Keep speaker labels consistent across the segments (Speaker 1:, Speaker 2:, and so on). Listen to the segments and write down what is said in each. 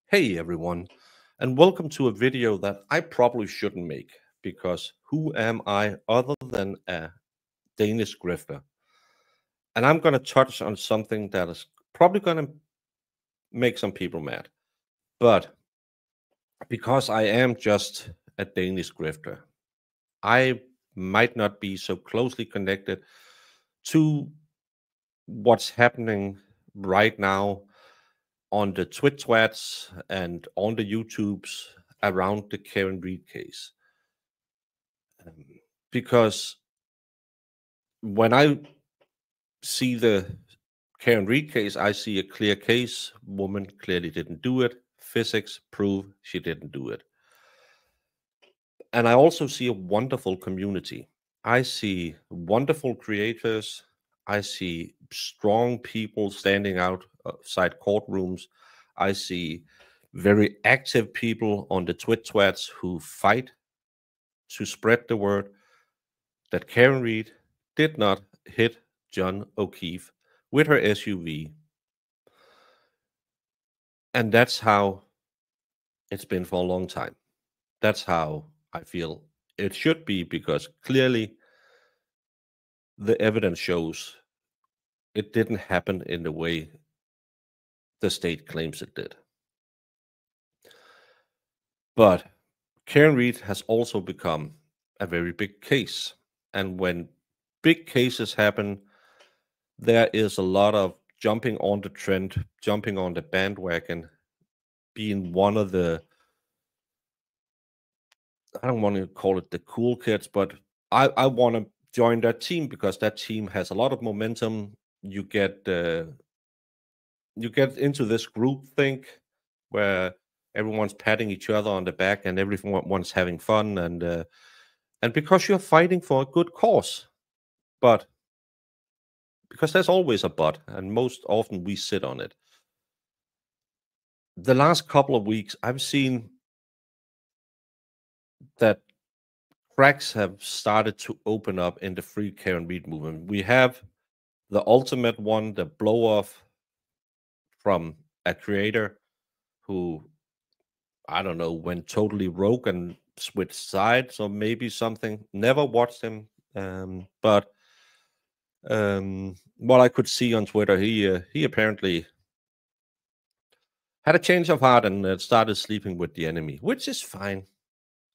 Speaker 1: Hey everyone, and welcome to a video that I probably shouldn't make because who am I other than a Danish grifter? And I'm going to touch on something that is probably going to make some people mad. But because I am just a Danish grifter, I might not be so closely connected to what's happening right now on the Twits and on the YouTubes around the Karen Reed case. Um, because when I see the Karen Reed case, I see a clear case. Woman clearly didn't do it. Physics prove she didn't do it. And I also see a wonderful community. I see wonderful creators. I see strong people standing outside courtrooms. I see very active people on the Twits who fight to spread the word that Karen Reed did not hit John O'Keefe with her SUV. And that's how it's been for a long time. That's how I feel it should be, because clearly the evidence shows it didn't happen in the way the state claims it did. But Karen Reed has also become a very big case. And when big cases happen, there is a lot of jumping on the trend, jumping on the bandwagon, being one of the, I don't want to call it the cool kids, but I want to join that team because that team has a lot of momentum. You get into this group think where everyone's patting each other on the back and everyone's having fun, and because you're fighting for a good cause. But because there's always a but, and most often we sit on it. The last couple of weeks, I've seen that cracks have started to open up in the free Karen Reed movement. We have the ultimate one, the blow off from a creator who, I don't know, went totally rogue and switched sides, or maybe something. Never watched him, but what I could see on Twitter, he apparently had a change of heart and started sleeping with the enemy, which is fine.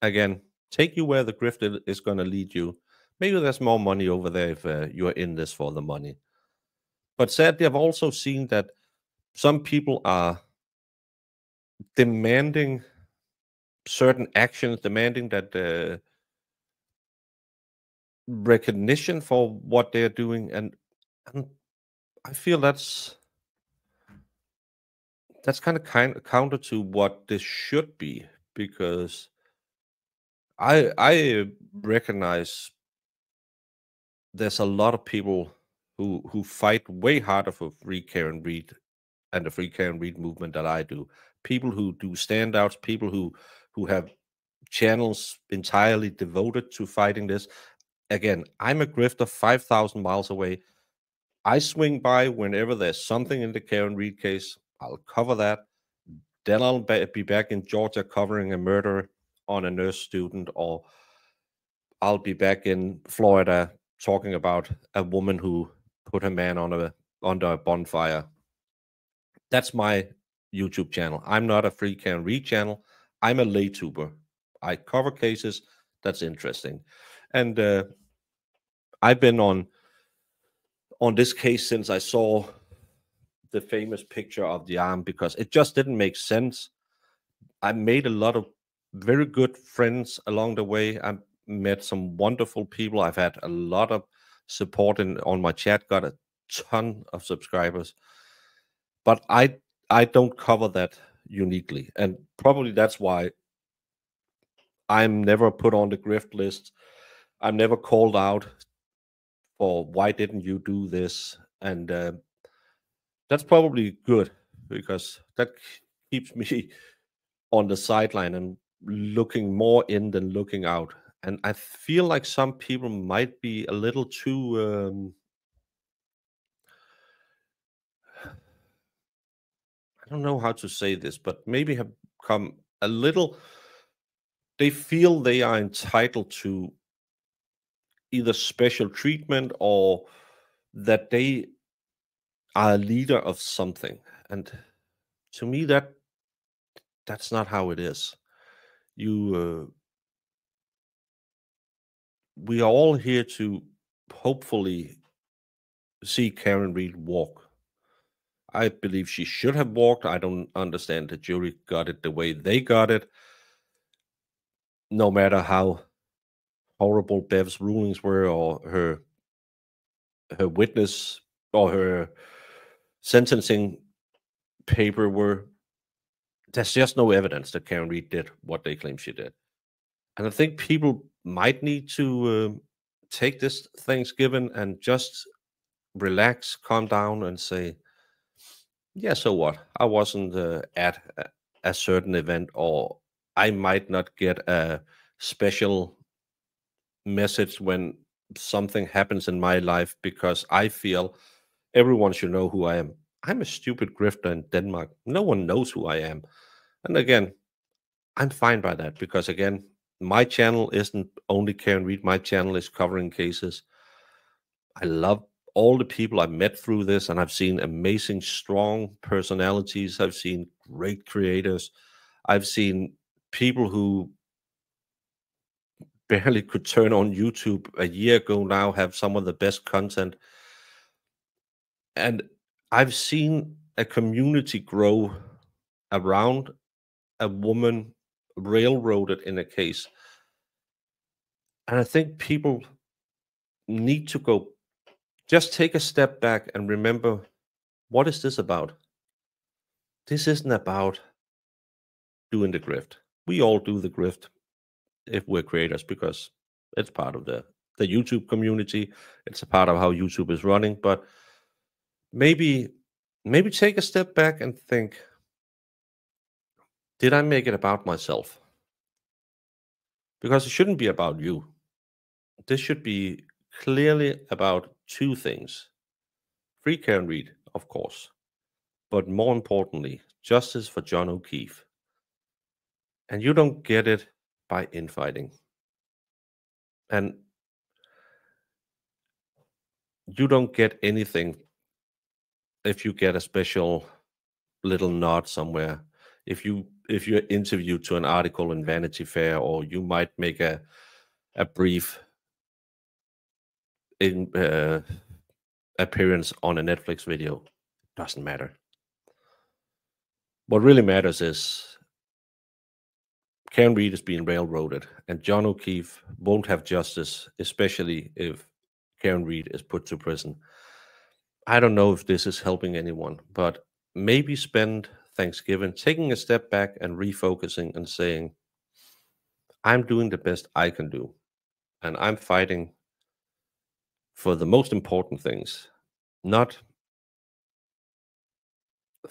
Speaker 1: Again, take you where the grift is going to lead you. Maybe there's more money over there if you're in this for the money. But sadly, I've also seen that some people are demanding certain actions, demanding that recognition for what they're doing, and I feel that's kind of counter to what this should be, because I recognize there's a lot of people who fight way harder for free Karen Reed and the free Karen Reed movement that I do. People who do standouts, people who have channels entirely devoted to fighting this. Again, I'm a grifter 5,000 miles away. I swing by whenever there's something in the Karen Reed case. I'll cover that. Then I'll be back in Georgia covering a murder on a nurse student, or I'll be back in Florida talking about a woman who put a man under a bonfire. That's my YouTube channel. I'm not a free Karen Reed channel. I'm a lay tuber. I cover cases that's interesting, and I've been on this case since I saw the famous picture of the arm, because it just didn't make sense. I made a lot of very good friends along the way. I met some wonderful people. I've had a lot of support on my chat, got a ton of subscribers. But I don't cover that uniquely. And probably that's why I'm never put on the grift list. I'm never called out for why didn't you do this? And that's probably good, because that keeps me on the sideline and looking more in than looking out. And I feel like some people might be a little too don't know how to say this, but maybe have come a little. They feel they are entitled to either special treatment or that they are a leader of something. And to me, that's not how it is. You, we are all here to hopefully see Karen Reed walk. I believe she should have walked. I don't understand the jury got it the way they got it. No matter how horrible Bev's rulings were, or her witness or her sentencing paper were, there's just no evidence that Karen Reed did what they claim she did. And I think people might need to take this Thanksgiving and just relax, calm down, and say, yeah, so what? I wasn't at a certain event, or I might not get a special message when something happens in my life because I feel everyone should know who I am. I'm a stupid grifter in Denmark. No one knows who I am. And again, I'm fine by that because, again, my channel isn't only Karen Reed. My channel is covering cases. I love all the people I've met through this, and I've seen amazing, strong personalities. I've seen great creators. I've seen people who barely could turn on YouTube a year ago now have some of the best content. And I've seen a community grow around a woman railroaded in a case. And I think people need to go, just take a step back and remember, what is this about? This isn't about doing the grift. We all do the grift if we're creators because it's part of the YouTube community. It's a part of how YouTube is running. But maybe take a step back and think, did I make it about myself? Because it shouldn't be about you. This should be clearly about two things. Free Karen Reed, of course, but more importantly, justice for John O'Keefe. And you don't get it by infighting. And you don't get anything if you get a special little nod somewhere. If you're interviewed to an article in Vanity Fair, or you might make a brief appearance on a Netflix video, doesn't matter. What really matters is Karen Reed is being railroaded, and John O'Keefe won't have justice, especially if Karen Reed is put to prison. I don't know if this is helping anyone, but maybe spend Thanksgiving taking a step back and refocusing and saying, I'm doing the best I can do, and I'm fighting for the most important things, not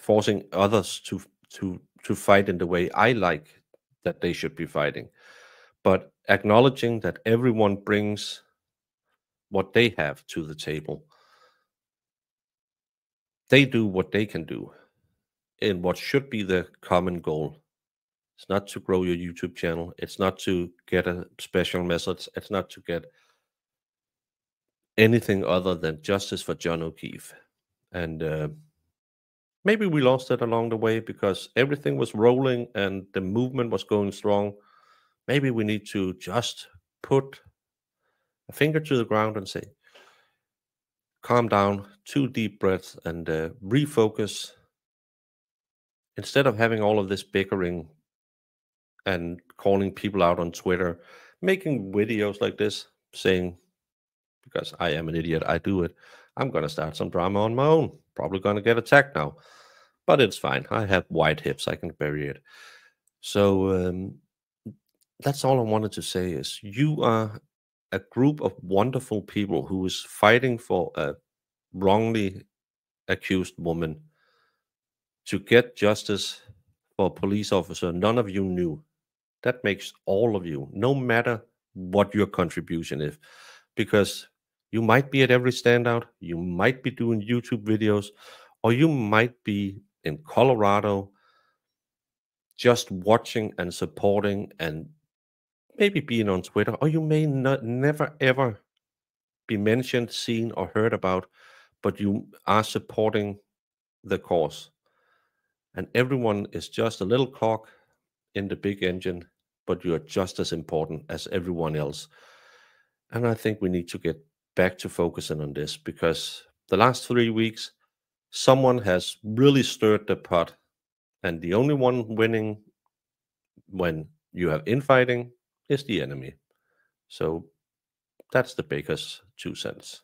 Speaker 1: forcing others to fight in the way I like that they should be fighting, but acknowledging that everyone brings what they have to the table. They do what they can do in what should be the common goal. It's not to grow your YouTube channel. It's not to get a special message. It's not to get anything other than justice for John O'Keefe. And maybe we lost it along the way because everything was rolling and the movement was going strong. Maybe we need to just put a finger to the ground and say, calm down, 2 deep breaths, and refocus. Instead of having all of this bickering and calling people out on Twitter, making videos like this, saying, because I am an idiot, I do it, I'm going to start some drama on my own. Probably going to get attacked now, but it's fine. I have wide hips. I can bury it. So that's all I wanted to say is you are a group of wonderful people who is fighting for a wrongly accused woman to get justice for a police officer none of you knew. That makes all of you, no matter what your contribution is, because you might be at every standout, you might be doing YouTube videos, or you might be in Colorado, just watching and supporting and maybe being on Twitter, or you may not never ever be mentioned, seen, or heard about, but you are supporting the cause. And everyone is just a little cog in the big engine, but you're just as important as everyone else. And I think we need to get back to focusing on this, because the last 3 weeks, someone has really stirred the pot, and the only one winning when you have infighting is the enemy. So that's the baker's 2 cents.